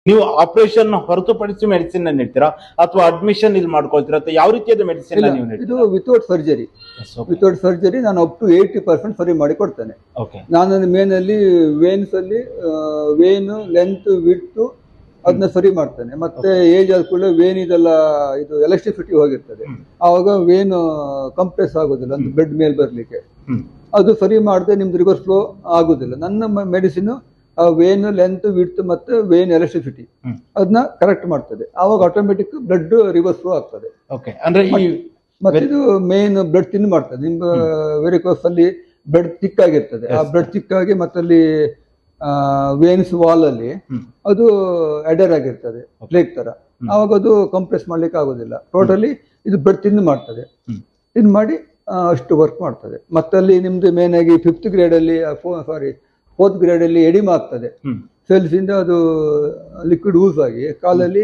ನೀವು ಆಪರೇಷನ್ ಹೊರತುಪಡಿಸಿ ಮೆಡಿಸಿನ್ ನೀಡ್ತೀರಾ ಅಥವಾ ಅಡ್ಮಿಷನ್ ಇಲ್ಲಿ ಮಾಡ್ಕೊಳ್ತೀರಾ ಅಥವಾ ಯಾವ ರೀತಿಯಾದ ಮೆಡಿಸಿನ್ ನೀವು ನೀಡ್ತೀರಾ? ಇದು ವಿತೌಟ್ ಸರ್ಜರಿ. ವಿತೌಟ್ ಸರ್ಜರಿ ನಾನು ಅಪ್ ಟು 80% ಸರಿ ಮಾಡಿ ಕೊಡ್ತೇನೆ. ನಾನು ಮೇನ್ ಅಲ್ಲಿ ವೇನ್ಸ್ ಅಲ್ಲಿ ವೇನ್ ಲೆಂತ್ ವಿಡ್ತ್ ಅದನ್ನ ಸರಿ ಮಾಡ್ತೇನೆ. ಮತ್ತೆ ಏಜ್ ಆದ ಕೂಡಲೇ ವೇನ್ ಇದೆಲ್ಲ ಇದು ಎಲೆಕ್ಟ್ರಿಸಿಟಿ ಹೋಗಿರ್ತದೆ, ಆವಾಗ ವೇನ್ ಕಂಪ್ರೆಸ್ ಆಗೋದಿಲ್ಲ, ಒಂದು ಬ್ಲಡ್ ಮೇಲೆ ಬರ್ಲಿಕ್ಕೆ ಅದು ಸರಿ ಮಾಡದೆ ನಿಮ್ದು ರಿವರ್ಸ್ ಫ್ಲೋ ಆಗುದಿಲ್ಲ. ನನ್ನ ಮೆಡಿಸಿನ್ ವೇನ್ ಲೆಂತ್ ವಿಡ್ತ್ ಮತ್ತೆ ವೇನ್ ಎಲೆಕ್ಟ್ರಿಸಿಟಿ ಅದನ್ನ ಕರೆಕ್ಟ್ ಮಾಡ್ತದೆ, ಆವಾಗ ಆಟೋಮೆಟಿಕ್ ಬ್ಲಡ್ ರಿವರ್ಸ್ ಫ್ಲೋ ಆಗ್ತದೆ. ಮತ್ತೆ ಇದು ಮೇನ್ ಬ್ಲಡ್ ತಿನ್ ಮಾಡ್ತದೆ. ನಿಮ್ಗೆ ವೆರಿಕೋಸ್ ಅಲ್ಲಿ ಬ್ಲಡ್ ತಿಕ್ಕಾಗಿರ್ತದೆ, ಆ ಬ್ಲಡ್ ತಿಕ್ಕಾಗಿ ಮತ್ತಲ್ಲಿ ವೇನ್ಸ್ ವಾಲ್ ಅಲ್ಲಿ ಅದು ಅಡರ್ ಆಗಿರ್ತದೆ ಪ್ಲೇಕ್ ತರ, ಆವಾಗ ಅದು ಕಂಪ್ರೆಸ್ ಮಾಡ್ಲಿಕ್ಕೆ ಆಗೋದಿಲ್ಲ. ಟೋಟಲಿ ಇದು ಬ್ಲಡ್ ತಿನ್ ಮಾಡ್ತದೆ, ತಿನ್ ಮಾಡಿ ಅಷ್ಟು ವರ್ಕ್ ಮಾಡ್ತದೆ. ಮತ್ತಲ್ಲಿ ನಿಮ್ದು ಮೇನ್ ಆಗಿ 5th ಗ್ರೇಡ್ ಅಲ್ಲಿ 4th ಗ್ರೇಡ್ ಅಲ್ಲಿ ಎಡಿಮಾ ಆಗ್ತದೆ, ಸೆಲ್ಸ್ ಇಂದ ಅದು ಲಿಕ್ವಿಡ್ ಯೂಸ್ ಆಗಿ ಕಾಲಲ್ಲಿ